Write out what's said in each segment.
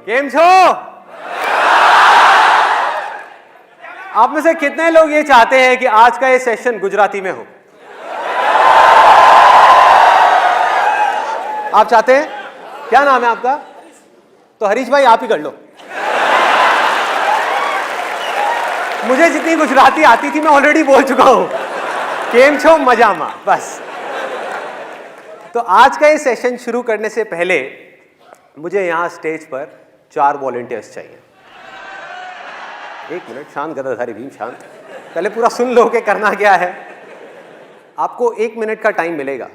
केम छो? आप में से कितने लोग ये चाहते हैं कि आज का ये सेशन गुजराती में हो? आप चाहते हैं? क्या नाम है आपका? तो हरीश भाई आप ही कर लो। मुझे जितनी गुजराती आती थी मैं ऑलरेडी बोल चुका हूं। केम छो मजामा, बस। तो आज का ये सेशन शुरू करने से पहले मुझे यहां स्टेज पर 4 वॉलंटियर्स चाहिए। एक मिनट, शांत गदाधारी भीम, शांत। पहले पूरा सुन लो कि करना क्या है। आपको 1 मिनट का टाइम मिलेगा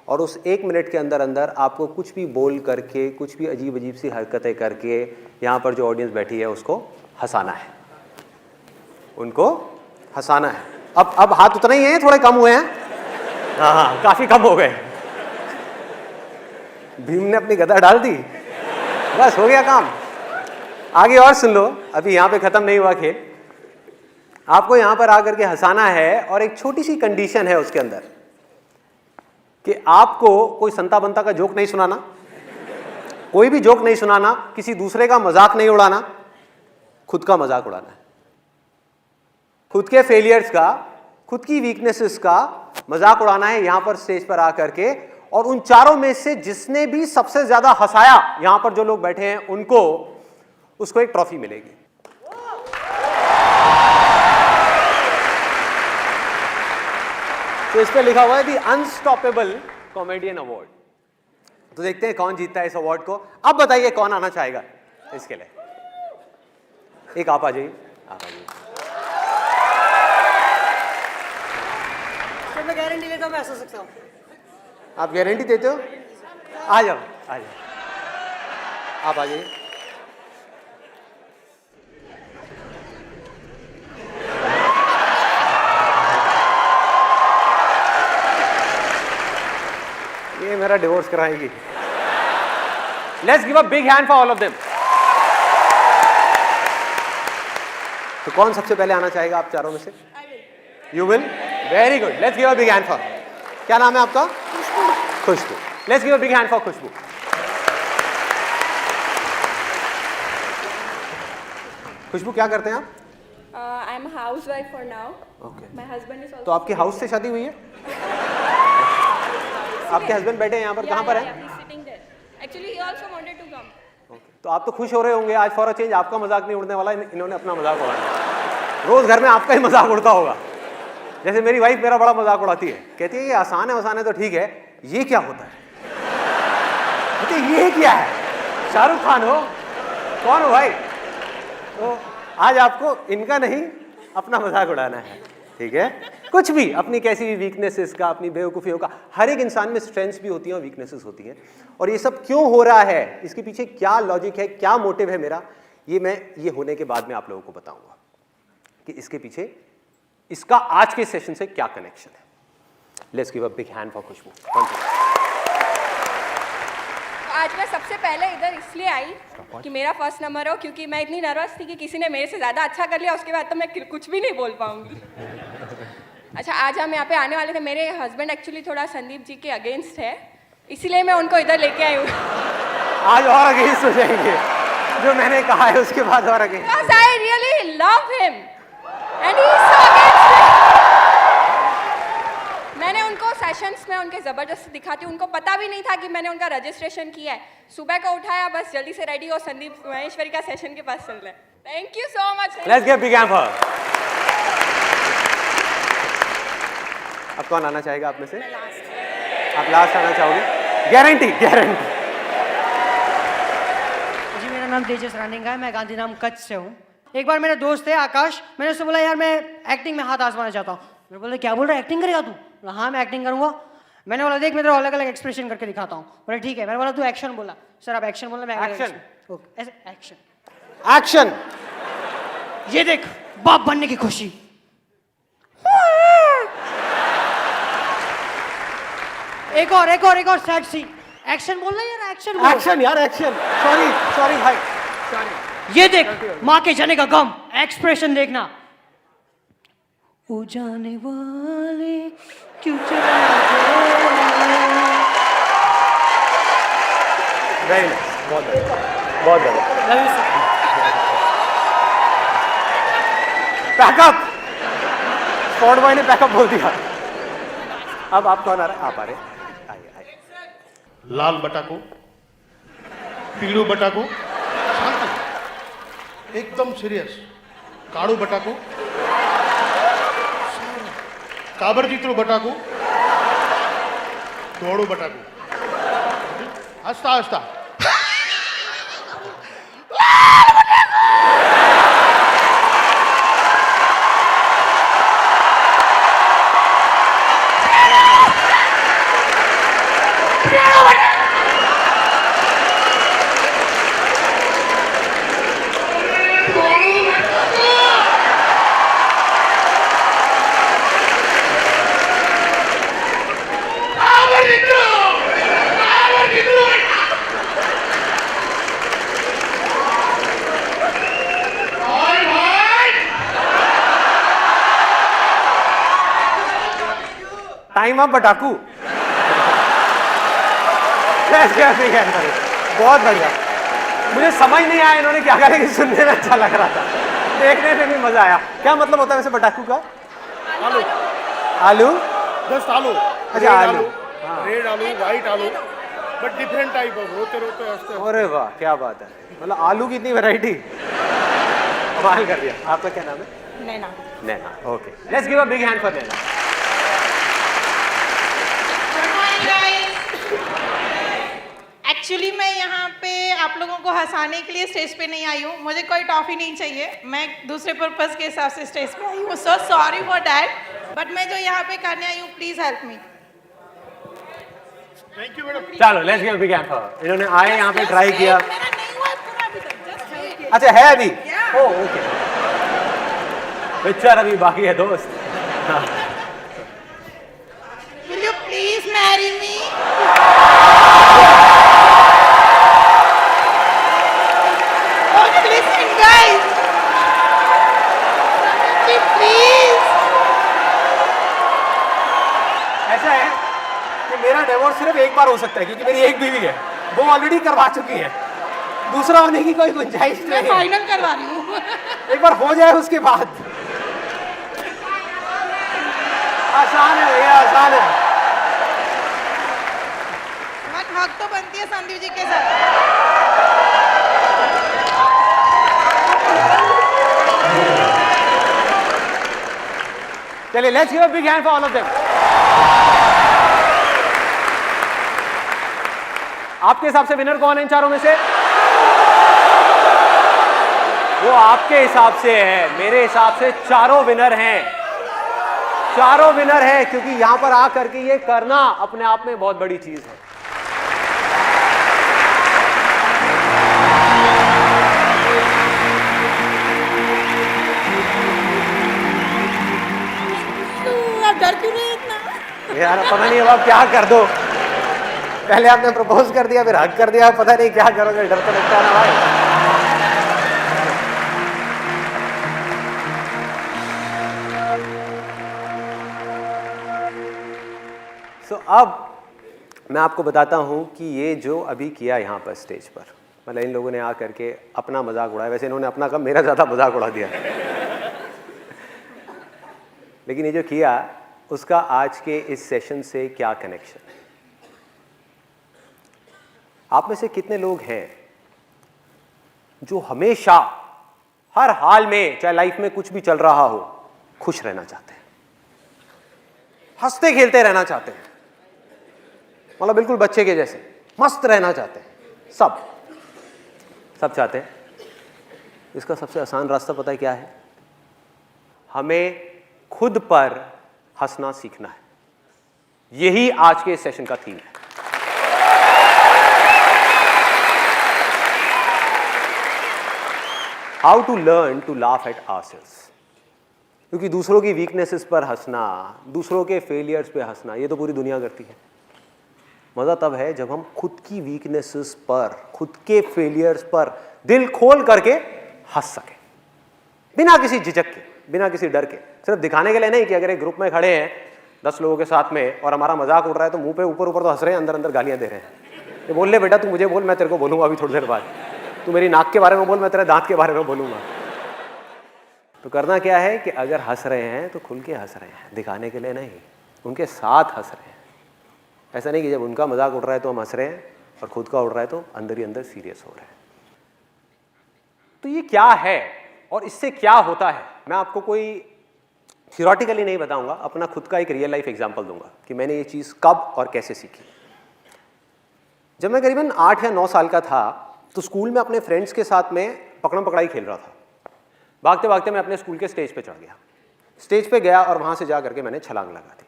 और उस 1 मिनट के अंदर अंदर आपको कुछ भी बोल करके, कुछ भी अजीब अजीब सी हरकतें करके यहाँ पर जो ऑडियंस बैठी है उसको हंसाना है, उनको हंसाना है। अब हाथ उतना ही है, थोड़े कम हुए हैं। हाँ, काफी कम हो गए। भीम ने अपनी गदा डाल दी, बस हो गया काम। आगे और सुन लो, अभी यहाँ पे खत्म नहीं हुआ खेल। आपको यहाँ पर आकर के हंसाना है और एक छोटी सी कंडीशन है उसके अंदर कि आपको कोई संता बंता का जोक नहीं सुनाना, कोई भी जोक नहीं सुनाना, किसी दूसरे का मजाक नहीं उड़ाना, खुद का मजाक उड़ाना है। खुद के फेलियर्स का, खुद की वीकनेसेस का मजाक उड़ाना है यहां पर स्टेज पर आकर के। और उन चारों में से जिसने भी सबसे ज्यादा हंसाया, यहां पर जो लोग बैठे हैं उनको, उसको एक ट्रॉफी मिलेगी। तो इस पे लिखा हुआ है दी अनस्टॉपेबल कॉमेडियन अवार्ड। तो देखते हैं कौन जीतता है इस अवार्ड को। अब बताइए कौन आना चाहेगा इसके लिए? एक आप आ जाइए, आप आ जाइए। मैं गारंटी लेता हूं मैं ऐसा सकता हूं। आप गारंटी देते हो? आ जाओ, आ जाओ, आप आ जाइए। ये मेरा डिवोर्स कराएगी। Let's give a big hand for all of them. तो कौन सबसे पहले आना चाहेगा आप चारों में से? You will? Very good, let's give a big hand for. क्या नाम है आपका? Khushboo. Let's give a big hand for Khushboo. Khushboo क्या करते हैं आप? I am housewife for now. Okay. My husband is तो आपकी हाउस से शादी हुई है? आपके हस्बैंड बैठे हैं यहाँ पर, कहाँ पर है? Actually he also wanted to come. तो आप तो खुश हो रहे होंगे आज फॉर अ चेंज आपका मजाक नहीं उड़ने वाला, इन्होंने अपना मजाक उड़ाना। रोज घर में आपका ही मजाक उड़ता होगा। जैसे मेरी वाइफ मेरा बड़ा मजाक उड़ाती है, कहती है ये आसान है, आसान है तो ठीक है, ये क्या होता है? कहती है ये क्या है? शाहरुख खान हो? कौन हो भाई? तो आज आपको इनका नहीं अपना मजाक उड़ाना है, ठीक है? कुछ भी, अपनी कैसी भी वीकनेसेस का, अपनी बेवकूफ़ियों का। हर एक इंसान में स्ट्रेंथ्स भी होती हैं और वीकनेसेस होती हैं। और ये सब क्यों हो रहा है, इसके पीछे क्या लॉजिक है, क्या मोटिव है मेरा, ये होने के बाद में आप लोगों को बताऊंगा कि इसके पीछे इसका आज के सेशन से क्या कनेक्शन है। Let's give a big hand for Khushboo. आज मैं सबसे पहले इधर इसलिए आई कि मेरा फर्स्ट नंबर हो, क्योंकि मैं इतनी नर्वस थी कि किसी ने मेरे से ज़्यादा अच्छा कर लिया, उसके बाद तो मैं कुछ भी नहीं बोल पाऊंगी। अच्छा, आज हम यहाँ पे आने वाले थे। मेरे हस्बैंड एक्चुअली थोड़ा संदीप जी के अगेंस्ट है, इसीलिए मैं उनको इधर लेके आई हूँ। आज और अगेंस्ट हो जाएंगे, जो मैंने कहा है उसके बाद और against. Because I really love him and he is so against me. मैंने उनको सेशंस में उनके ज़बरदस्ती दिखाती हूँ, उनको पता भी नहीं था कि मैंने उनका रजिस्ट्रेशन किया है। सुबह को उठाया, बस जल्दी से रेडी हो, संदीप महेश्वरी का सेशन के पास चल रहे हैं। Thank you so much. Let's give big hand for. अब कौन आना चाहेगा आप में से? आप लास्ट आना चाहोगे? Guarantee, guarantee. जी, मेरा नाम तेजस रानिंगा है, मैं गांधीधाम कच्छ से हूँ। एक बार मेरे दोस्त है आकाश, मैंने उससे बोला यार मैं एक्टिंग में हाथ आजमाना चाहता हूँ। मैं बोला क्या बोल रहा है, एक्टिंग करेगा तू? बोला हाँ मैं एक्टिंग करूँगा। मैंने बोला देख मैं तेरा अलग अलग एक्सप्रेशन करके दिखाता हूँ। बोला ठीक है। मैंने बोला तू एक्शन बोला। सर आप एक्शन बोलना, मैं एक्शन। ओके, ऐसे एक्शन। एक्शन। ये देख बाप बनने की खुशी। एक और सैड सीन। एक्शन बोलना यार, एक्शन बोल। एक्शन यार, एक्शन। सॉरी भाई, सॉरी। ये देख माँ के जाने का गम, एक्सप्रेशन देखना। ओ जाने वाले क्यों चले गए। वेरी नाइस, बहुत बढ़िया। बहुत बढ़िया। Love you sir. Pack up, spot boy ने पैकअप बोल दिया। अब आप कौन आ रहा है? आप आ रहे हैं, आइए आइए। लाल बटाको, पीड़ू बटाको, शांति, एकदम सीरियस, काळू बटाको, काबरचित्रू बटाको, धोळू बटाको, हसता हसता टाइम अप बटाकू। बहुत बढ़िया। मुझे समझ नहीं आया इन्होंने क्या कहा, लेकिन सुनने में अच्छा लग रहा था, देखने में भी मजा आया। क्या मतलब होता है वैसे बटाकू का? आलू, आलू, जस्ट आलू, अच्छा, आलू। रेड आलू, व्हाइट आलू, बट डिफरेंट टाइप ऑफ, रोते रोते हंसते। अरे वाह, क्या बात है। मतलब आलू की इतनी वैरायटी, कमाल कर दिया। आपका क्या नाम है? Naina. Naina. Okay, let's give a big hand for Naina. Actually मैं यहाँ पे आप लोगों को हंसाने के लिए स्टेज पे नहीं आई हूँ, मुझे कोई टॉफी नहीं चाहिए, मैं दूसरे पर्पस के हिसाब से स्टेज पे आई हूँ, so sorry for that, but मैं जो यहाँ पे करने आई हूँ, please help me. Thank you madam. चलो let's give a big hand for. इन्होंने आए यहाँ पे ट्राई किया। मेरा नहीं हुआ पूरा अभी तक, just wait। अच्छा है अभी? ओह ओके, पिक्चर अभी बाकी है दोस्त। Will you please marry me? Okay, listen guys, please। ऐसा है कि मेरा डिवोर्स सिर्फ एक बार हो सकता है, क्योंकि मेरी एक बीवी है, वो ऑलरेडी करवा चुकी है, दूसरा होने की कोई गुंजाइश मैं नहीं है। फाइनल करवा रही हूँ। एक बार हो जाए उसके बाद। आसान है भैया, आसान है। बट हक तो बनती है संदीप जी के साथ। चलिए let's give a big hand for all of them. आपके हिसाब से विनर कौन है इन चारों में से? वो आपके हिसाब से है, मेरे हिसाब से चारों विनर हैं, चारों विनर हैं, क्योंकि यहां पर आकर के ये करना अपने आप में बहुत बड़ी चीज है। आप डर क्यों रहे इतना? यार पता नहीं अब आप क्या कर दो, पहले आपने प्रपोज कर दिया, फिर हक कर दिया, पता नहीं क्या करोगे, डर तो लगता है ना भाई। अब मैं आपको बताता हूं कि ये जो अभी किया यहाँ पर स्टेज पर, मतलब इन लोगों ने आकर के अपना मजाक उड़ाया। वैसे इन्होंने अपना कम, मेरा ज़्यादा मजाक उड़ा दिया लेकिन ये जो किया उसका आज के इस सेशन से क्या कनेक्शन? आप में से कितने लोग हैं जो हमेशा हर हाल में, चाहे लाइफ में कुछ भी चल रहा हो, खुश रहना चाहते हैं, हंसते खेलते रहना चाहते हैं, मतलब बिल्कुल बच्चे के जैसे मस्त रहना चाहते हैं? सब चाहते हैं। इसका सबसे आसान रास्ता पता है क्या है? हमें खुद पर हंसना सीखना है। यही आज के सेशन का थीम है। How to learn to laugh at ourselves. क्योंकि दूसरों की वीकनेसेस पर हंसना, दूसरों के फेलियर्स पे हंसना, ये तो पूरी दुनिया करती है। मजा तब है जब हम खुद की वीकनेसेस पर, खुद के फेलियर्स पर दिल खोल करके हंस सके, बिना किसी झिझक के, बिना किसी डर के। सिर्फ दिखाने के लिए नहीं कि अगर एक ग्रुप में खड़े हैं 10 लोगों के साथ में और हमारा मजाक उड़ रहा है तो मुंह पे ऊपर ऊपर तो हंस रहे हैं, अंदर अंदर गालियां दे रहे हैं। ये बोल ले बेटा, तू मुझे बोल, मैं तेरे को बोलूंगा अभी थोड़ी देर बाद। तू मेरी नाक के बारे में बोल, मैं तेरे दांत के बारे में बोलूँगा। तो करना क्या है कि अगर हंस रहे हैं तो खुल के हंस रहे हैं, दिखाने के लिए नहीं, उनके साथ हंस रहे हैं। ऐसा नहीं कि जब उनका मजाक उड़ रहा है तो हम हंस रहे हैं और खुद का उड़ रहा है तो अंदर ही अंदर सीरियस हो रहे हैं। तो ये क्या है और इससे क्या होता है, मैं आपको कोई थियोरेटिकली नहीं बताऊंगा, अपना खुद का एक रियल लाइफ एग्जांपल दूंगा कि मैंने ये चीज़ कब और कैसे सीखी। जब मैं करीबन 8 या 9 साल का था तो स्कूल में अपने फ्रेंड्स के साथ में पकड़म पकड़ाई खेल रहा था। भागते भागते मैं अपने स्कूल के स्टेज पे चढ़ गया। स्टेज पे गया और वहाँ से जा करके मैंने छलांग लगा दी।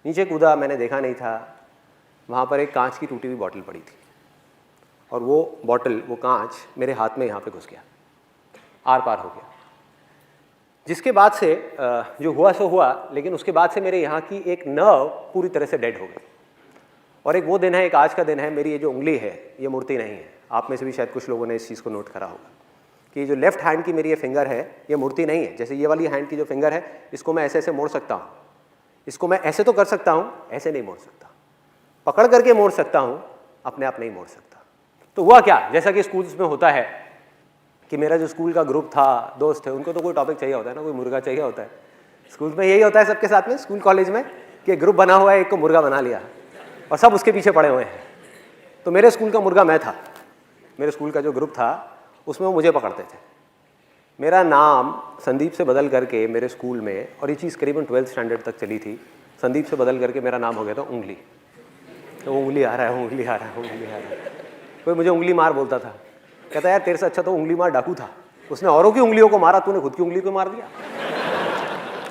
नीचे कूदा, मैंने देखा नहीं था, वहाँ पर एक कांच की टूटी हुई बॉटल पड़ी थी और वो बॉटल, वो कांच मेरे हाथ में यहाँ पे घुस गया, आर पार हो गया। जिसके बाद से जो हुआ सो हुआ, लेकिन उसके बाद से मेरे यहाँ की एक नर्व पूरी तरह से डेड हो गई। और एक वो दिन है, एक आज का दिन है, मेरी ये जो उंगली है ये मूर्ति नहीं है। आप में से भी शायद कुछ लोगों ने इस चीज़ को नोट करा होगा कि जो लेफ्ट हैंड की मेरी ये फिंगर है ये मूर्ति नहीं है। जैसे ये वाली हैंड की जो फिंगर है इसको मैं ऐसे ऐसे मोड़ सकता हूँ, इसको मैं ऐसे तो कर सकता हूँ, ऐसे नहीं मोड़ सकता। पकड़ करके मोड़ सकता हूँ, अपने आप नहीं मोड़ सकता। तो हुआ क्या, जैसा कि स्कूल्स में होता है कि मेरा जो स्कूल का ग्रुप था, दोस्त थे, उनको तो कोई टॉपिक चाहिए होता है ना, कोई मुर्गा चाहिए होता है। स्कूल में यही होता है सबके साथ में, स्कूल कॉलेज में, कि ग्रुप बना हुआ है, एक को मुर्गा बना लिया और सब उसके पीछे पड़े हुए हैं। तो मेरे स्कूल का मुर्गा मैं था। मेरे स्कूल का जो ग्रुप था उसमें वो मुझे पकड़ते थे। मेरा नाम संदीप से बदल करके मेरे स्कूल में, और ये चीज़ करीबन 12th स्टैंडर्ड तक चली थी, संदीप से बदल करके मेरा नाम हो गया था उंगली। तो उंगली आ रहा है, उंगली आ रहा है, उंगली आ रहा है। कोई मुझे उंगली मार बोलता था, कहता यार तेरे से अच्छा तो उंगली मार डाकू था, उसने औरों की उंगलियों को मारा, तूने खुद की उंगली को मार दिया।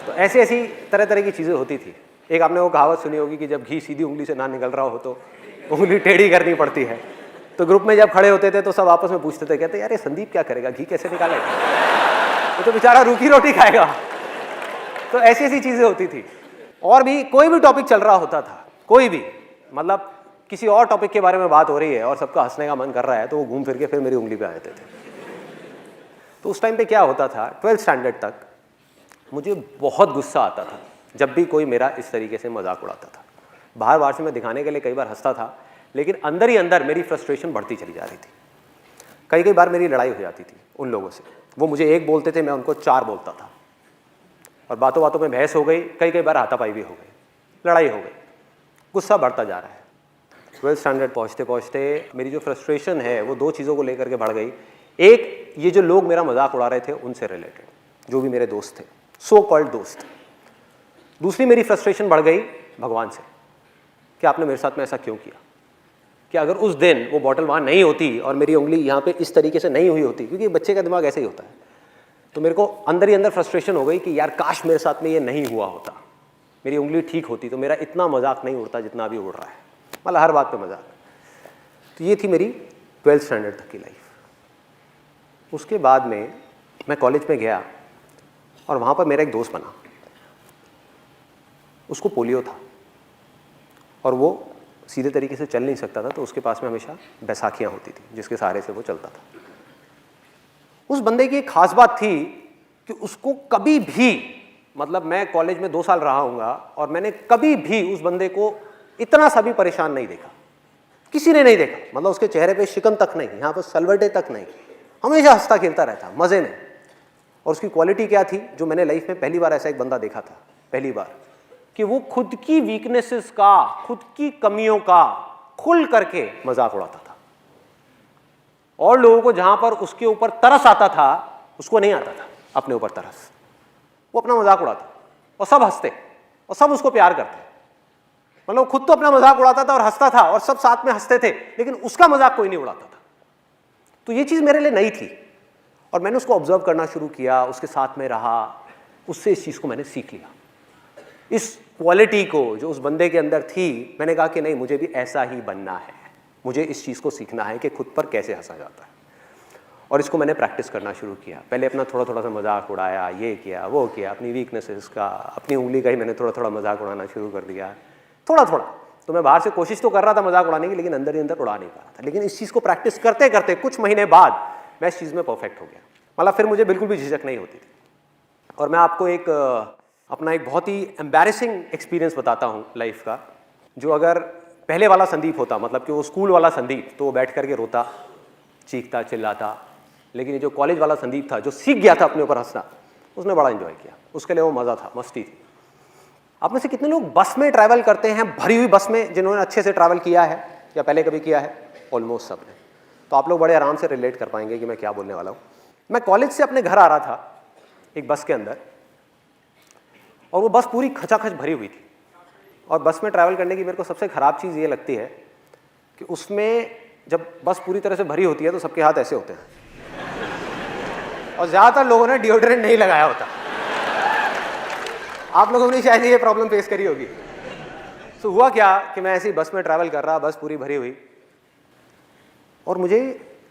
तो ऐसी ऐसी तरह तरह की चीज़ें होती थी। एक आपने वो कहावत सुनी होगी कि जब घी सीधी उंगली से ना निकल रहा हो तो उंगली टेढ़ी करनी पड़ती है। तो ग्रुप में जब खड़े होते थे तो सब आपस में पूछते थे, कहते यार ये संदीप क्या करेगा, घी कैसे निकालेगा, वो तो बेचारा रूखी रोटी खाएगा। तो ऐसी ऐसी चीज़ें होती थी। और भी कोई भी टॉपिक चल रहा होता था, कोई भी, मतलब किसी और टॉपिक के बारे में बात हो रही है और सबका हंसने का मन कर रहा है, तो वो घूम फिर के फिर मेरी उंगली पे आ जाते थे। तो उस टाइम पे क्या होता था, 12th स्टैंडर्ड तक मुझे बहुत गुस्सा आता था जब भी कोई मेरा इस तरीके से मजाक उड़ाता था। बाहर बाहर से मैं दिखाने के लिए कई बार हंसता था, लेकिन अंदर ही अंदर मेरी फ्रस्ट्रेशन बढ़ती चली जा रही थी। कई कई बार मेरी लड़ाई हो जाती थी उन लोगों से। वो मुझे एक बोलते थे, मैं उनको 4 बोलता था, और बातों बातों में बहस हो गई, कई कई बार हाथापाई भी हो गई, लड़ाई हो गई, गुस्सा बढ़ता जा रहा है। 12th स्टैंडर्ड पहुँचते पहुँचते मेरी जो फ्रस्ट्रेशन है वो 2 चीज़ों को लेकर के बढ़ गई। एक, ये जो लोग मेरा मजाक उड़ा रहे थे उनसे रिलेटेड, जो भी मेरे दोस्त थे, सो कॉल्ड दोस्त। दूसरी मेरी फ्रस्ट्रेशन बढ़ गई भगवान से, कि आपने मेरे साथ में ऐसा क्यों किया, कि अगर उस दिन वो बॉटल वहाँ नहीं होती और मेरी उंगली यहाँ पे इस तरीके से नहीं हुई होती, क्योंकि बच्चे का दिमाग ऐसे ही होता है, तो मेरे को अंदर ही अंदर फ्रस्ट्रेशन हो गई कि यार काश मेरे साथ में ये नहीं हुआ होता, मेरी उंगली ठीक होती तो मेरा इतना मजाक नहीं उड़ता जितना अभी उड़ रहा है, मतलब हर बात पे मजाक। तो ये थी मेरी 12th स्टैंडर्ड तक की लाइफ। उसके बाद में मैं कॉलेज में गया और वहाँ पर मेरा एक दोस्त बना, उसको पोलियो था और वो सीधे तरीके से चल नहीं सकता था, तो उसके पास में हमेशा बैसाखियाँ होती थी जिसके सहारे से वो चलता था। उस बंदे की एक खास बात थी कि उसको कभी भी, मतलब मैं कॉलेज में 2 साल रहा हूँगा और मैंने कभी भी उस बंदे को इतना सा भी परेशान नहीं देखा, किसी ने नहीं देखा, मतलब उसके चेहरे पे शिकन तक नहीं, यहाँ पर सलवटे तक नहीं, हमेशा हंसता खेलता रहता मज़े में। और उसकी क्वालिटी क्या थी, जो मैंने लाइफ में पहली बार ऐसा एक बंदा देखा था, पहली बार, कि वो खुद की वीकनेसेस का, खुद की कमियों का खुल करके मजाक उड़ाता था। और लोगों को जहां पर उसके ऊपर तरस आता था, उसको नहीं आता था अपने ऊपर तरस, वो अपना मजाक उड़ाता और सब हंसते और सब उसको प्यार करते। मतलब खुद तो अपना मजाक उड़ाता था और हंसता था और सब साथ में हंसते थे, लेकिन उसका मजाक कोई नहीं उड़ाता था। तो ये चीज़ मेरे लिए नई थी और मैंने उसको ऑब्जर्व करना शुरू किया, उसके साथ में रहा, उससे इस चीज़ को मैंने सीख लिया। इस क्वालिटी को जो उस बंदे के अंदर थी, मैंने कहा कि नहीं, मुझे भी ऐसा ही बनना है, मुझे इस चीज़ को सीखना है कि खुद पर कैसे हंसा जाता है। और इसको मैंने प्रैक्टिस करना शुरू किया। पहले अपना थोड़ा थोड़ा सा मजाक उड़ाया, ये किया वो किया, अपनी वीकनेसेस का, अपनी उंगली का ही मैंने थोड़ा थोड़ा मजाक उड़ाना शुरू कर दिया, थोड़ा थोड़ा। तो मैं बाहर से कोशिश तो कर रहा था मजाक उड़ाने की, लेकिन अंदर ही अंदर उड़ा नहीं पा रहा था। लेकिन इस चीज़ को प्रैक्टिस करते करते कुछ महीने बाद मैं इस चीज़ में परफेक्ट हो गया। मतलब फिर मुझे बिल्कुल भी झिझक नहीं होती थी। और मैं आपको एक अपना एक बहुत ही एम्बैरेसिंग एक्सपीरियंस बताता हूँ लाइफ का, जो अगर पहले वाला संदीप होता, मतलब कि वो स्कूल वाला संदीप, तो वो बैठ करके रोता, चीखता चिल्लाता। लेकिन ये जो कॉलेज वाला संदीप था, जो सीख गया था अपने ऊपर हंसना, उसने बड़ा एंजॉय किया, उसके लिए वो मज़ा था, मस्ती थी। आप में से कितने लोग बस में ट्रैवल करते हैं, भरी हुई बस में, जिन्होंने अच्छे से ट्रैवल किया है या पहले कभी किया है? ऑलमोस्ट सब ने। तो आप लोग बड़े आराम से रिलेट कर पाएंगे कि मैं क्या बोलने वाला हूँ। मैं कॉलेज से अपने घर आ रहा था एक बस के अंदर, और वो बस पूरी खचाखच भरी हुई थी। और बस में ट्रैवल करने की मेरे को सबसे ख़राब चीज़ ये लगती है कि उसमें जब बस पूरी तरह से भरी होती है तो सबके हाथ ऐसे होते हैं, और ज़्यादातर लोगों ने डिओड्रेंट नहीं लगाया होता। आप लोगों ने शायद ये प्रॉब्लम फेस करी होगी। तो हुआ क्या कि मैं ऐसी बस में ट्रैवल कर रहा, बस पूरी भरी हुई, और मुझे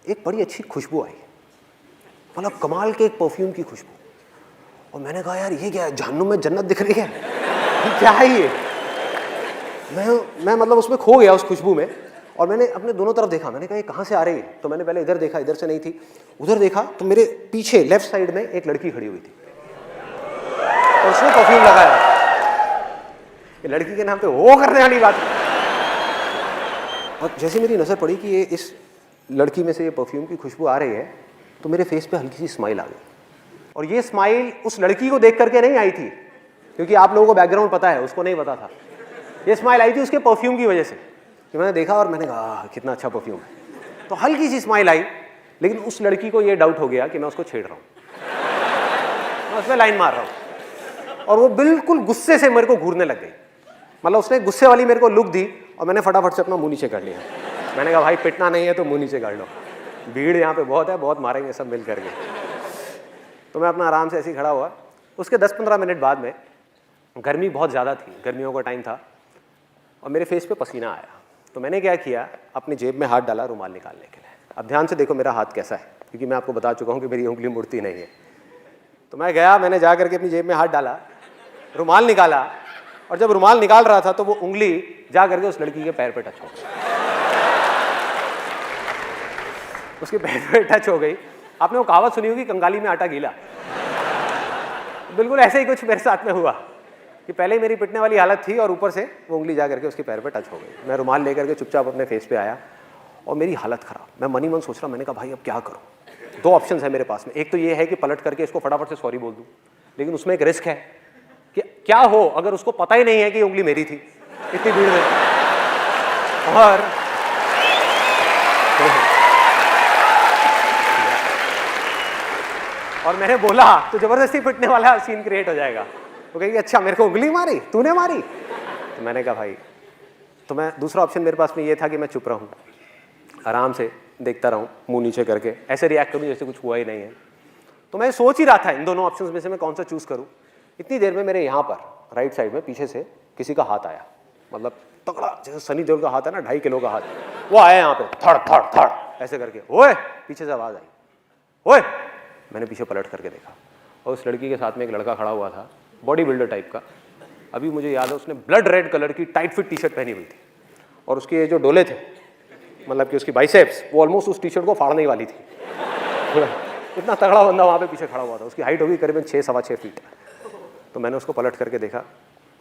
एक बड़ी अच्छी खुशबू आई, मतलब कमाल के एक परफ्यूम की खुशबू। और मैंने कहा यार ये क्या है, जहन्नुम में जन्नत दिख रही है, ये क्या है ये? मैं मतलब उसमें खो गया, उस खुशबू में। और मैंने अपने दोनों तरफ देखा, मैंने कहा ये कहाँ से आ रही है? तो मैंने पहले इधर देखा, इधर से नहीं थी। उधर देखा तो मेरे पीछे लेफ्ट साइड में एक लड़की खड़ी हुई थी, और उसने परफ्यूम लगाया। ये लड़की के नाम पे वो करने वाली बात। और जैसे मेरी नज़र पड़ी कि ये इस लड़की में से ये परफ्यूम की खुशबू आ रही है, तो मेरे फेस पे हल्की सी स्माइल आ गई। और ये स्माइल उस लड़की को देख करके नहीं आई थी, क्योंकि आप लोगों को बैकग्राउंड पता है, उसको नहीं पता था। ये स्माइल आई थी उसके परफ्यूम की वजह से, कि मैंने देखा और मैंने कहा कितना अच्छा परफ्यूम है। तो हल्की सी स्माइल आई, लेकिन उस लड़की को ये डाउट हो गया कि मैं उसको छेड़ रहा हूँ, मैं उसमें लाइन मार रहा हूँ। और वो बिल्कुल गुस्से से मेरे को घूरने लग गई, मतलब उसने गुस्से वाली मेरे को लुक दी, और मैंने फटाफट से अपना मुंह नीचे कर लिया। मैंने कहा भाई पिटना नहीं है तो मुंह नीचे कर लो, भीड़ यहाँ पे बहुत है, बहुत मारेंगे सब मिल करके। तो मैं अपना आराम से ऐसे ही खड़ा हुआ। उसके 10-15 मिनट बाद में, गर्मी बहुत ज़्यादा थी, गर्मियों का टाइम था, और मेरे फेस पे पसीना आया। तो मैंने क्या किया, अपनी जेब में हाथ डाला रुमाल निकालने के लिए। अब ध्यान से देखो मेरा हाथ कैसा है, क्योंकि मैं आपको बता चुका हूँ कि मेरी उंगली मुड़ती नहीं है। तो मैं गया, मैंने जा करके अपनी जेब में हाथ डाला, रुमाल निकाला, और जब रुमाल निकाल रहा था तो वो उंगली जा करके उस लड़की के पैर पे टच हो गई। उसके पैर पे टच हो गई। आपने वो कहावत सुनी होगी, कंगाली में आटा गीला। बिल्कुल ऐसे ही कुछ मेरे साथ में हुआ कि पहले ही मेरी पिटने वाली हालत थी, और ऊपर से वो उंगली जा करके उसके पैर पे टच हो गई। मैं रुमाल लेकर के चुपचाप अपने फेस पे आया, और मेरी हालत ख़राब। मैं मन ही मन सोच रहा, मैंने कहा भाई अब क्या करूँ? 2 ऑप्शन है मेरे पास में। एक तो ये है कि पलट करके इसको फटाफट से सॉरी बोल दूँ, लेकिन उसमें एक रिस्क है कि क्या हो अगर उसको पता ही नहीं है कि उंगली मेरी थी इतनी भीड़ में। और मैंने बोला तो जबरदस्ती पिटने वाला सीन क्रिएट हो जाएगा। वो कहेगी अच्छा मेरे को उंगली मारी, तूने मारी? तो मैंने कहा भाई, तो मैं दूसरा ऑप्शन मेरे पास में ये था कि मैं चुप रहूं, आराम से देखता रहूं, मुंह नीचे करके ऐसे रिएक्ट करूं जैसे कुछ हुआ ही नहीं है। तो मैं सोच ही रहा था इन दोनों ऑप्शंस में से मैं कौन सा चूज करूं। इतनी देर में मेरे यहाँ पर राइट साइड में पीछे से किसी का हाथ आया, मतलब तगड़ा, जैसे सनी देओल का हाथ है ना, 2.5 किलो का हाथ, वो आया यहाँ पे, थड़ थड़ थड़ ऐसे करके। ओए, पीछे से आवाज़ आई, ओए। मैंने पीछे पलट करके देखा, और उस लड़की के साथ में एक लड़का खड़ा हुआ था, बॉडी बिल्डर टाइप का। अभी मुझे याद है उसने ब्लड रेड कलर की टाइट फिट टी शर्ट पहनी हुई थी, और उसके जो डोले थे, मतलब कि उसकी बाइसेप्स, वो ऑलमोस्ट उस टी शर्ट को फाड़ने वाली थी। इतना तगड़ा बंदा वहाँ पे पीछे खड़ा हुआ था। उसकी हाइट होगी करीबन 6-6.25 फीट। तो मैंने उसको पलट करके देखा,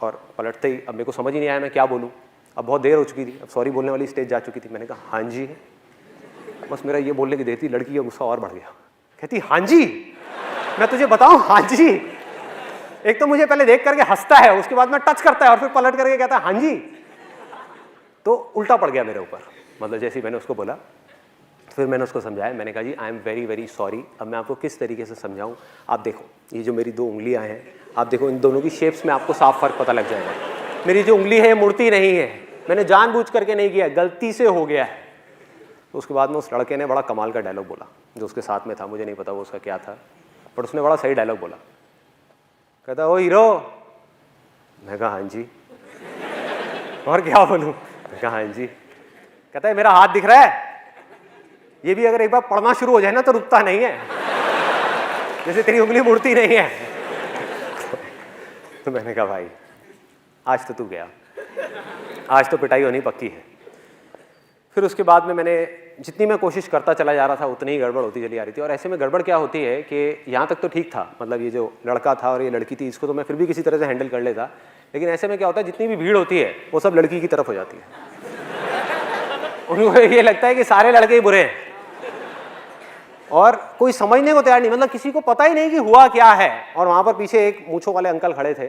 और पलटते ही अब मेरे को समझ ही नहीं आया मैं क्या बोलूँ। अब बहुत देर हो चुकी थी, अब सॉरी बोलने वाली स्टेज जा चुकी थी। मैंने कहा हाँ जी। बस मेरा ये बोलने की देर थी, लड़की का गुस्सा और बढ़ गया। कहती हाँ जी, मैं तुझे बताऊँ हाँ जी। एक तो मुझे पहले देख करके हंसता है, उसके बाद में टच करता है, और फिर पलट करके कहता है हाँ जी। तो उल्टा पड़ गया मेरे ऊपर, मतलब जैसे ही मैंने उसको बोला। फिर मैंने उसको समझाया, मैंने कहा जी I am very very sorry. अब मैं आपको किस तरीके से समझाऊं, आप देखो ये जो मेरी 2 उंगलियां हैं, आप देखो इन दोनों की शेप्स में आपको साफ फर्क पता लग जाएगा। मेरी जो उंगली है ये मुड़ती नहीं है, मैंने जानबूझ करके नहीं किया, गलती से हो गया है। तो उसके बाद में उस लड़के ने बड़ा कमाल का डायलॉग बोला, जो उसके साथ में था, मुझे नहीं पता वो उसका क्या था, बट उसने बड़ा सही डायलॉग बोला। कहता ओ हीरो। मैं कहा हाँ जी। और क्या बोलूँ? मैं कहा हाँ जी। कहता है मेरा हाथ दिख रहा है, ये भी अगर एक बार पढ़ना शुरू हो जाए ना तो रुकता नहीं है, जैसे तेरी उंगली मुड़ती नहीं है। तो मैंने कहा भाई आज तो तू गया, आज तो पिटाई होनी पक्की है। फिर उसके बाद में मैंने जितनी मैं कोशिश करता चला जा रहा था उतनी ही गड़बड़ होती चली आ रही थी। और ऐसे में गड़बड़ क्या होती है कि यहाँ तक तो ठीक था, मतलब ये जो लड़का था और ये लड़की थी, इसको तो मैं फिर भी किसी तरह से हैंडल कर लेता। लेकिन ऐसे में क्या होता है, जितनी भी भीड़ होती है वो सब लड़की की तरफ हो जाती है। उनको ये लगता है कि सारे लड़के ही बुरे हैं, और कोई समझने को तैयार नहीं, मतलब किसी को पता ही नहीं कि हुआ क्या है। और वहां पर पीछे एक मूंछों वाले अंकल खड़े थे,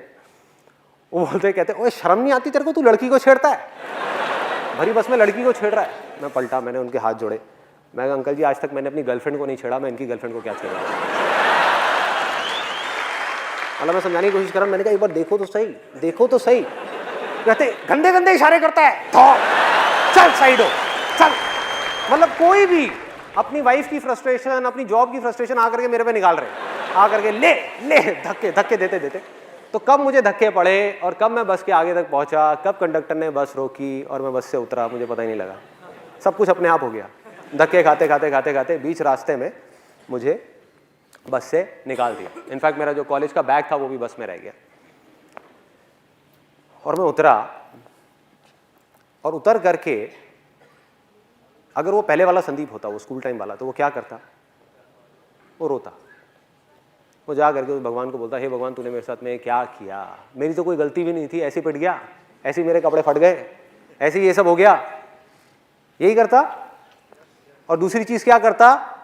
वो बोलते कहते ओए शर्म नहीं आती तेरे को, तू लड़की को छेड़ता है, भरी बस में लड़की को छेड़ रहा है। मैं पलटा, मैंने उनके हाथ जोड़े, मैं कहा अंकल जी आज तक मैंने अपनी गर्लफ्रेंड को नहीं छेड़ा, मैं इनकी गर्लफ्रेंड को क्या छेड़ा। मतलब मैं समझाने की कोशिश कर रहा हूं, मैंने कहा एक बार देखो तो सही, देखो तो सही। कहते गंदे गंदे इशारे करता है, चल साइड हो चल। मतलब कोई भी अपनी वाइफ की फ्रस्ट्रेशन, अपनी जॉब की फ्रस्ट्रेशन आकर के मेरे पे निकाल रहे हैं, आकर के ले ले धक्के धक्के देते देते। तो कब मुझे धक्के पड़े और कब मैं बस के आगे तक पहुंचा, कब कंडक्टर ने बस रोकी और मैं बस से उतरा, मुझे पता ही नहीं लगा। सब कुछ अपने आप हो गया, धक्के खाते खाते खाते खाते बीच रास्ते में मुझे बस से निकाल दिया। इनफैक्ट मेरा जो कॉलेज का बैग था वो भी बस में रह गया। और मैं उतरा, और उतर करके अगर वो पहले वाला संदीप होता, वो स्कूल टाइम वाला, तो वो क्या करता, वो रोता, वो जा करके उस भगवान को बोलता, हे भगवान तूने मेरे साथ में क्या किया, मेरी तो कोई गलती भी नहीं थी, ऐसे पिट गया, ऐसे मेरे कपड़े फट गए, ऐसे ये सब हो गया, यही करता। और दूसरी चीज क्या करता,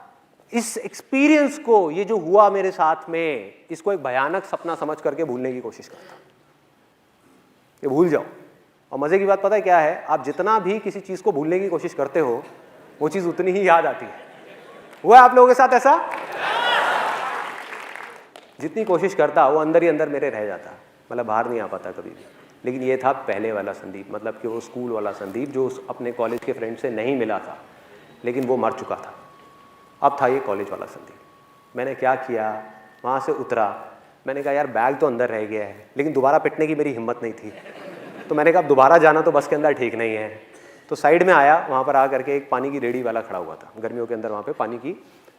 इस एक्सपीरियंस को, ये जो हुआ मेरे साथ में, इसको एक भयानक सपना समझ करके भूलने की कोशिश करता, ये भूल जाओ। और मजे की बात पता है क्या है, आप जितना भी किसी चीज को भूलने की कोशिश करते हो वो चीज उतनी ही याद आती है। हुआ आप लोगों के साथ ऐसा? जितनी कोशिश करता वो अंदर ही अंदर मेरे रह जाता, मतलब बाहर नहीं आ पाता कभी भी। लेकिन ये था पहले वाला संदीप, मतलब कि वो स्कूल वाला संदीप जो अपने कॉलेज के फ्रेंड से नहीं मिला था, लेकिन वो मर चुका था। अब था ये कॉलेज वाला संदीप। मैंने क्या किया, वहाँ से उतरा, मैंने कहा यार बैग तो अंदर रह गया है, लेकिन दोबारा पिटने की मेरी हिम्मत नहीं थी। तो मैंने कहा दोबारा जाना तो बस के अंदर ठीक नहीं है। तो साइड में आया, वहाँ पर आ करके एक पानी की रेडी वाला खड़ा हुआ था, गर्मियों के अंदर वहाँ पे पानी की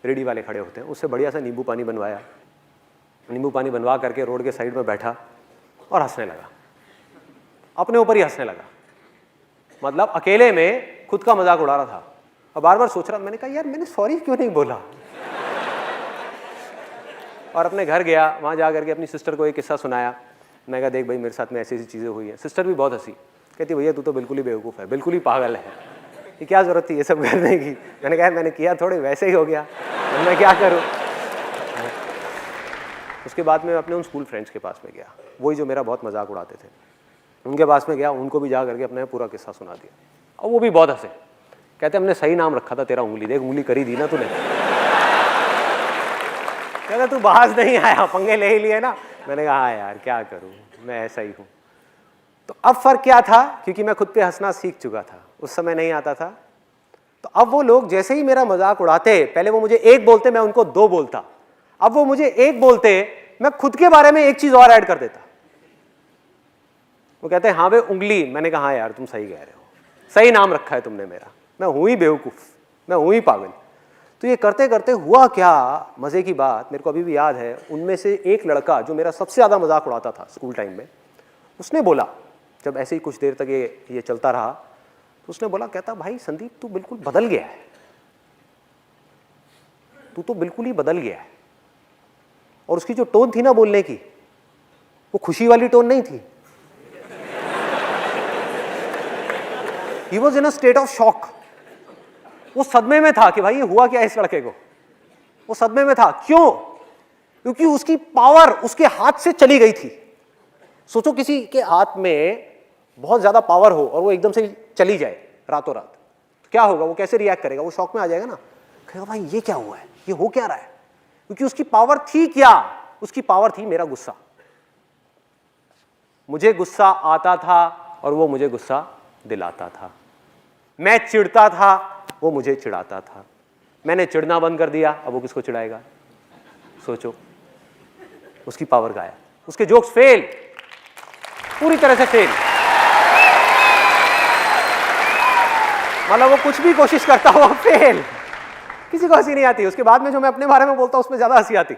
रेडी वाले खड़े होते हैं, उससे बढ़िया सा नींबू पानी बनवाया, नींबू पानी बनवा करके रोड के साइड में बैठा और हंसने लगा, अपने ऊपर ही हंसने लगा। मतलब अकेले में खुद का मजाक उड़ा रहा था और बार बार सोच रहा, मैंने कहा यार मैंने सॉरी क्यों नहीं बोला। और अपने घर गया, वहाँ जा करके अपनी सिस्टर को एक किस्सा सुनाया। मैं कहा देख भाई मेरे साथ में ऐसी ऐसी चीज़ें हुई हैं। सिस्टर भी बहुत हंसी, कहती भैया तू तो बिल्कुल ही बेवकूफ़ है, बिल्कुल ही पागल है, ये क्या ज़रूरत थी ये सब करने की। मैंने कहा मैंने किया थोड़े, वैसे ही हो गया, मैं क्या करूँ। उसके बाद मैं अपने उन स्कूल फ्रेंड्स के पास में गया, वही जो मेरा बहुत मजाक उड़ाते थे, उनके पास में गया, उनको भी जा करके अपने पूरा किस्सा सुना दिया। और वो भी बहुत हंसे, कहते हमने सही नाम रखा था तेरा, उंगली देख उंगली करी दी ना तूने। कहते तू बाज नहीं आया, पंगे ले ही लिए ना। मैंने कहा हाँ यार क्या करूँ, मैं ऐसा ही हूँ। तो अब फर्क क्या था, क्योंकि मैं खुद पे हंसना सीख चुका था, उस समय नहीं आता था। तो अब वो लोग जैसे ही मेरा मजाक उड़ाते, पहले वो मुझे एक बोलते मैं उनको दो बोलता, अब वो मुझे एक बोलते मैं खुद के बारे में एक चीज और ऐड कर देता। वो कहते हैं हाँ भाई उंगली, मैंने कहा हाँ यार तुम सही कह रहे हो, सही नाम रखा है तुमने मेरा, मैं हूं ही बेवकूफ, मैं हूं ही पागल। तो ये करते करते हुआ क्या, मजे की बात मेरे को अभी भी याद है, उनमें से एक लड़का जो मेरा सबसे ज्यादा मजाक उड़ाता था स्कूल टाइम में, उसने बोला, जब ऐसे ही कुछ देर तक ये चलता रहा, तो उसने बोला, कहता भाई संदीप तू बिल्कुल बदल गया है, तू तो बिल्कुल ही बदल गया है। और उसकी जो टोन थी ना बोलने की, वो खुशी वाली टोन नहीं थी। He was in a state of shock। वो सदमे में था कि भाई ये हुआ क्या इस लड़के को, वो सदमे में था। क्यों? क्योंकि उसकी पावर उसके हाथ से चली गई थी। सोचो किसी के हाथ में बहुत ज्यादा पावर हो और वो एकदम से चली जाए रातों रात, तो क्या होगा, वो कैसे रिएक्ट करेगा, वो शॉक में आ जाएगा ना, कहेगा भाई ये क्या हुआ है, ये हो क्या रहा है। क्योंकि उसकी पावर थी क्या, उसकी पावर थी मेरा गुस्सा। मुझे गुस्सा आता था और वो मुझे गुस्सा दिलाता था। मैं चिढ़ता था, वो मुझे चिढ़ाता था। मैंने चिढ़ना बंद कर दिया, अब वो किसको चिढ़ाएगा। सोचो, उसकी पावर गायब, उसके जोक्स फेल, पूरी तरह से फेल। मतलब वो कुछ भी कोशिश करता हुआ फेल, किसी को हंसी नहीं आती। उसके बाद में जो मैं अपने बारे में बोलता हूं उसमें ज्यादा हंसी आती।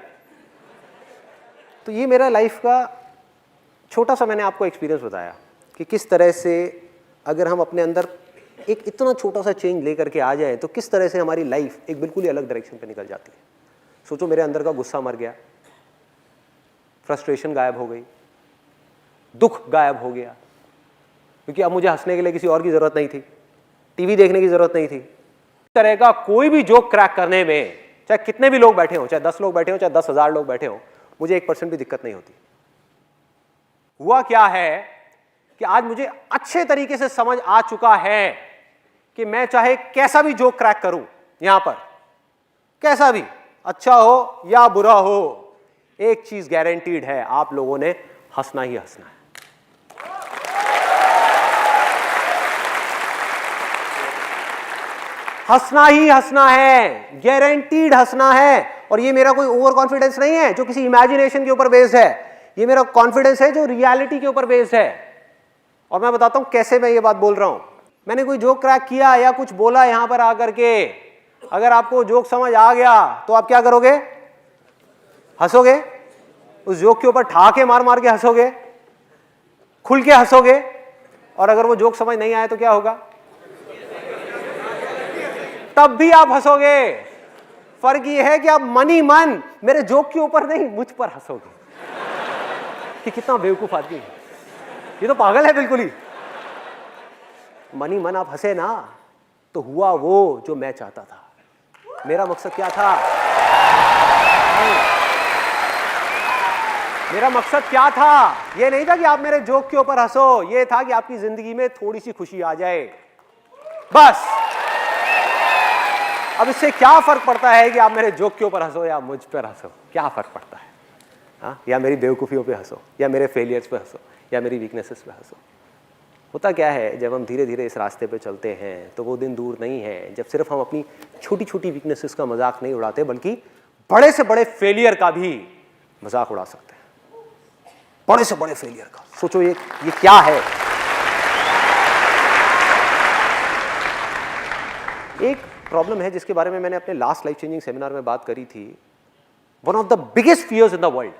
तो ये मेरा लाइफ का छोटा सा मैंने आपको एक्सपीरियंस बताया कि किस तरह से अगर हम अपने अंदर एक इतना छोटा सा चेंज लेकर के आ जाए तो किस तरह से हमारी लाइफ एक बिल्कुल ही अलग डायरेक्शन पे निकल जाती है। सोचो मेरे अंदर का गुस्सा मर गया, फ्रस्ट्रेशन गायब हो गई, दुख गायब हो गया, क्योंकि अब मुझे हंसने के लिए किसी और की जरूरत नहीं थी, टीवी देखने की जरूरत नहीं थी। इस तरह का कोई भी जोक क्रैक करने में चाहे कितने भी लोग बैठे हो, चाहे 10 लोग बैठे हो, चाहे 10,000 लोग बैठे हो, मुझे 1% भी दिक्कत नहीं होती। हुआ क्या है कि आज मुझे अच्छे तरीके से समझ आ चुका है कि मैं चाहे कैसा भी जोक क्रैक करूं यहां पर, कैसा भी, अच्छा हो या बुरा हो, एक चीज गारंटीड है, आप लोगों ने हंसना ही हंसना है। हंसना ही हंसना है, गारंटीड हंसना है। और ये मेरा कोई ओवर कॉन्फिडेंस नहीं है जो किसी इमेजिनेशन के ऊपर बेस्ड है, ये मेरा कॉन्फिडेंस है जो रियलिटी के ऊपर बेस्ड है। और मैं बताता हूं कैसे मैं ये बात बोल रहा हूं। मैंने कोई जोक क्रैक किया या कुछ बोला यहां पर आकर के, अगर आपको जोक समझ आ गया तो आप क्या करोगे? हंसोगे, उस जोक के ऊपर ठहाके मार मार के हंसोगे, खुल के हंसोगे। और अगर वो जोक समझ नहीं आया तो क्या होगा? तब भी आप हंसोगे। फर्क ये है कि आप मन ही मन मेरे जोक के ऊपर नहीं, मुझ पर हंसोगे कि कितना बेवकूफ आदमी है, ये तो पागल है बिल्कुल ही। मन ही मन आप हंसे ना, तो हुआ वो जो मैं चाहता था। मेरा मकसद क्या था? मेरा मकसद क्या था? ये नहीं था कि आप मेरे जोक के ऊपर हंसो, ये था कि आपकी जिंदगी में थोड़ी सी खुशी आ जाए, बस। अब इससे क्या फर्क पड़ता है कि आप मेरे जोक के ऊपर हंसो या मुझ पर हंसो? क्या फर्क पड़ता है? हाँ, या मेरी बेवकूफियों पे हंसो, या मेरे फेलियर्स पे हंसो, या मेरी वीकनेसेस पे हंसो। होता क्या है, जब हम धीरे धीरे इस रास्ते पे चलते हैं तो वो दिन दूर नहीं है जब सिर्फ हम अपनी छोटी छोटी वीकनेसेस का मजाक नहीं उड़ाते, बल्कि बड़े से बड़े फेलियर का भी मजाक उड़ा सकते हैं। बड़े से बड़े फेलियर का सोचो, ये क्या है? एक प्रॉब्लम है जिसके बारे में मैंने अपने लास्ट लाइफ चेंजिंग सेमिनार में बात करी थी। One of the biggest fears in the world,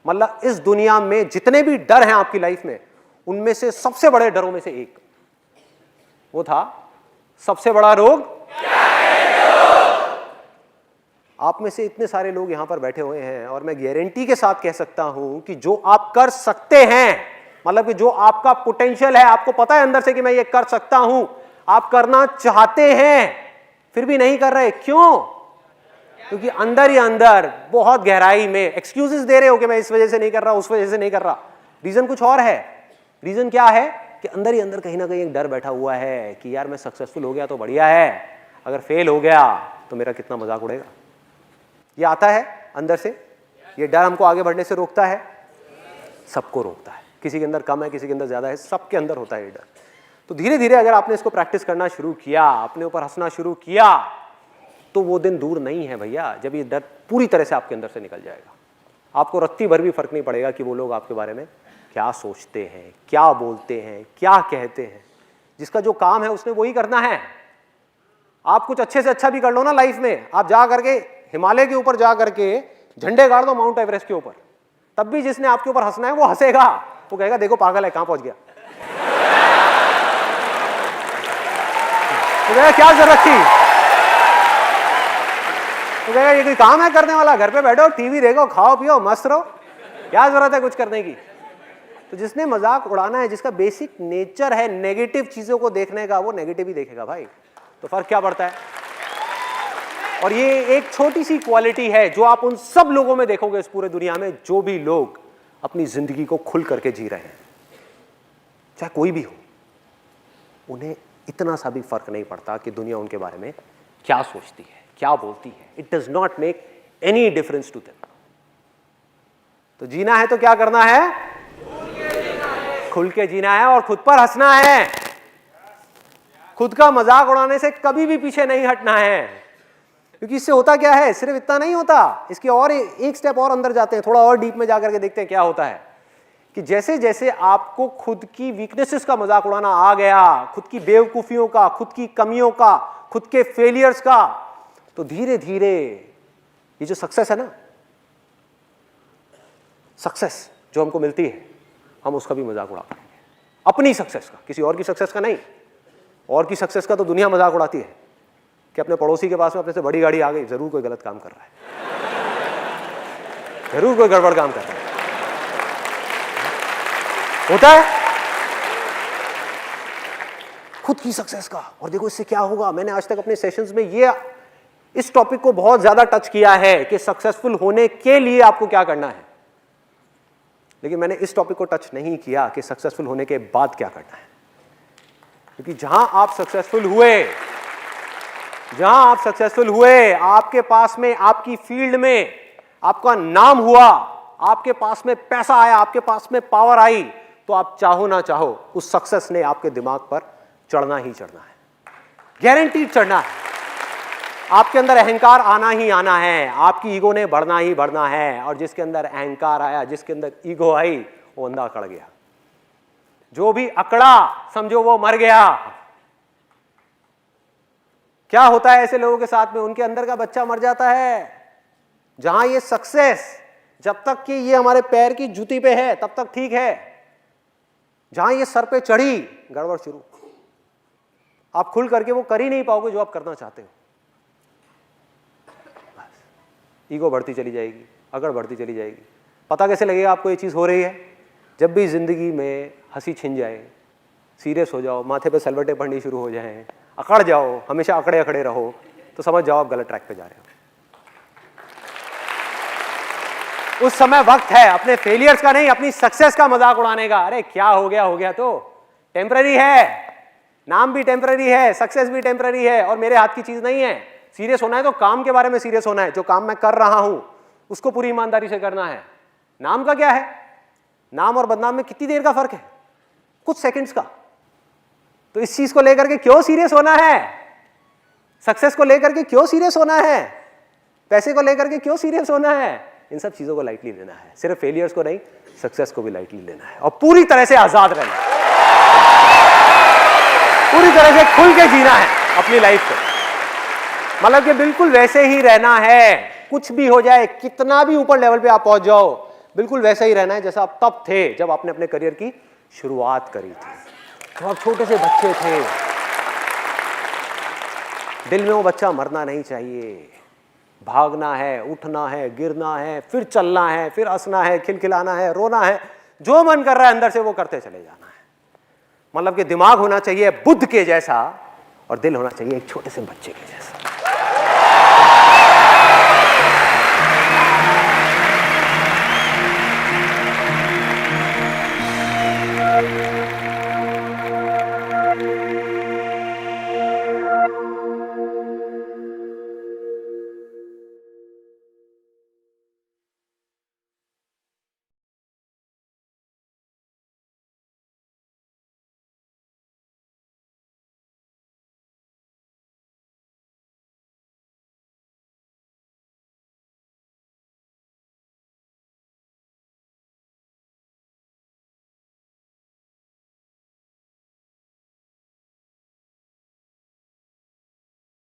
मतलब इस दुनिया में जितने भी डर हैं आपकी लाइफ में, उनमें से सबसे बड़े डरों में से एक वो था, सबसे बड़ा रोग क्या है? आप में से इतने सारे लोग यहां पर बैठे हुए हैं और मैं गारंटी के साथ कह सकता हूं कि जो आप कर सकते हैं, मतलब कि जो आपका पोटेंशियल है, आपको पता है अंदर से कि मैं ये कर सकता हूं, आप करना चाहते हैं फिर भी नहीं कर रहे। क्यों? क्योंकि अंदर ही अंदर बहुत गहराई में एक्सक्यूजेस दे रहे हो कि मैं इस वजह से नहीं कर रहा, उस वजह से नहीं कर रहा। रीजन कुछ और है। रीजन क्या है कि अंदर ही अंदर कहीं ना कहीं एक डर बैठा हुआ है कि यार मैं सक्सेसफुल हो गया तो बढ़िया है, अगर फेल हो गया तो मेरा कितना मजाक उड़ेगा। ये आता है अंदर से, ये डर हमको आगे बढ़ने से रोकता है, सबको रोकता है। किसी के अंदर कम है, किसी के अंदर ज्यादा है, सबके अंदर होता है ये डर। तो धीरे धीरे अगर आपने इसको प्रैक्टिस करना शुरू किया, अपने ऊपर हंसना शुरू किया, तो वो दिन दूर नहीं है भैया जब ये डर पूरी तरह से आपके अंदर से निकल जाएगा। आपको रत्ती भर भी फर्क नहीं पड़ेगा कि वो लोग आपके बारे में क्या सोचते हैं, क्या बोलते हैं, क्या कहते हैं। जिसका जो काम है उसने वही करना है। आप कुछ अच्छे से अच्छा भी कर लो ना लाइफ में, आप जा करके हिमालय के ऊपर जा करके झंडे गाड़ दो माउंट एवरेस्ट के ऊपर, तब भी जिसने आपके ऊपर हंसना है वो हंसेगा, वो कहेगा देखो पागल है, कहां पहुंच गया। तो क्या जरूरत थी? तो कहेगा ये कोई काम है करने वाला? घर पे बैठो, टीवी देखो, खाओ पियो, मस्त रहो, क्या जरूरत है कुछ करने की? तो जिसने मजाक उड़ाना है, जिसका बेसिक नेचर है नेगेटिव चीजों को देखने का, वो नेगेटिव ही देखेगा भाई। तो फर्क क्या पड़ता है? और ये एक छोटी सी क्वालिटी है जो आप उन सब लोगों में देखोगे इस पूरे दुनिया में, जो भी लोग अपनी जिंदगी को खुल करके जी रहे हैं, चाहे कोई भी हो, उन्हें इतना सा भी फर्क नहीं पड़ता कि दुनिया उनके बारे में क्या सोचती है, क्या बोलती है। It does not make any difference to them. तो जीना है तो क्या करना है? खुल के जीना है और खुद पर हंसना है। खुद का मजाक उड़ाने से कभी भी पीछे नहीं हटना है, क्योंकि इससे होता क्या है, सिर्फ इतना नहीं होता, इसके और एक स्टेप और अंदर जाते हैं, थोड़ा और डीप में जाकर के देखते हैं क्या होता है कि जैसे जैसे आपको खुद की वीकनेसेस का मजाक उड़ाना आ गया, खुद की बेवकूफियों का, खुद की कमियों का, खुद के फेलियर्स का, तो धीरे धीरे ये जो सक्सेस है ना, सक्सेस जो हमको मिलती है, हम उसका भी मजाक उड़ा पाएंगे। अपनी सक्सेस का, किसी और की सक्सेस का नहीं। और की सक्सेस का तो दुनिया मजाक उड़ाती है कि अपने पड़ोसी के पास में अपने से बड़ी गाड़ी आ गई, जरूर कोई गलत काम कर रहा है, जरूर कोई गड़बड़ काम कर रहा है, होता है। खुद की सक्सेस का, और देखो इससे क्या होगा। मैंने आज तक अपने सेशंस में इस टॉपिक को बहुत ज्यादा टच किया है कि सक्सेसफुल होने के लिए आपको क्या करना है, लेकिन मैंने इस टॉपिक को टच नहीं किया कि सक्सेसफुल होने के बाद क्या करना है। क्योंकि जहां आप सक्सेसफुल हुए, आपके पास में, आपकी फील्ड में आपका नाम हुआ, आपके पास में पैसा आया, आपके पास में पावर आई, तो आप चाहो ना चाहो उस सक्सेस ने आपके दिमाग पर चढ़ना ही चढ़ना है, गारंटीड चढ़ना है। आपके अंदर अहंकार आना ही आना है, आपकी ईगो ने बढ़ना ही बढ़ना है, और जिसके अंदर अहंकार आया, जिसके अंदर ईगो आई, वो अंधा अकड़ गया। जो भी अकड़ा समझो वो मर गया। क्या होता है ऐसे लोगों के साथ में? उनके अंदर का बच्चा मर जाता है। जहां ये सक्सेस, जब तक कि ये हमारे पैर की जूती पे है तब तक ठीक है, जहां ये सर पे चढ़ी, गड़बड़ शुरू। आप खुल करके वो कर ही नहीं पाओगे जो आप करना चाहते हो। ईगो बढ़ती चली जाएगी, अकड़ बढ़ती चली जाएगी। पता कैसे लगेगा आपको ये चीज़ हो रही है? जब भी जिंदगी में हंसी छिन जाए, सीरियस हो जाओ, माथे पे सलवटें पड़नी शुरू हो जाएं, अकड़ जाओ, हमेशा अकड़े अकड़े रहो, तो समझ जाओ आप गलत ट्रैक पे जा रहे हो। उस समय वक्त है अपने फेलियर्स का नहीं, अपनी सक्सेस का मजाक उड़ाने का। अरे क्या हो गया तो टेम्पररी है, नाम भी टेम्पररी है, सक्सेस भी टेम्पररी है, और मेरे हाथ की चीज नहीं है। सीरियस होना है तो काम के बारे में सीरियस होना है। जो काम मैं कर रहा हूं उसको पूरी ईमानदारी से करना है। नाम का क्या है? नाम और बदनाम में कितनी देर का फर्क है? कुछ सेकंड्स का। तो इस चीज को लेकर के क्यों सीरियस होना है? सक्सेस को लेकर के क्यों सीरियस होना है? पैसे को लेकर के क्यों सीरियस होना है? इन सब चीजों को लाइटली लेना है। सिर्फ फेलियर्स को नहीं, सक्सेस को भी लाइटली लेना है, और पूरी तरह से आजाद रहना है, पूरी तरह से खुल के जीना है अपनी लाइफ को। मतलब कि बिल्कुल वैसे ही रहना है, कुछ भी हो जाए, कितना भी ऊपर लेवल पे आप पहुंच जाओ, बिल्कुल वैसा ही रहना है जैसा आप तब थे जब आपने अपने करियर की शुरुआत करी थी, जब आप छोटे से बच्चे थे। दिल में वो बच्चा मरना नहीं चाहिए। भागना है, उठना है, गिरना है, फिर चलना है, फिर हंसना है, खिलखिलाना है, रोना है, जो मन कर रहा है अंदर से वो करते चले जाना है। मतलब कि दिमाग होना चाहिए बुद्ध के जैसा, और दिल होना चाहिए एक छोटे से बच्चे के जैसा।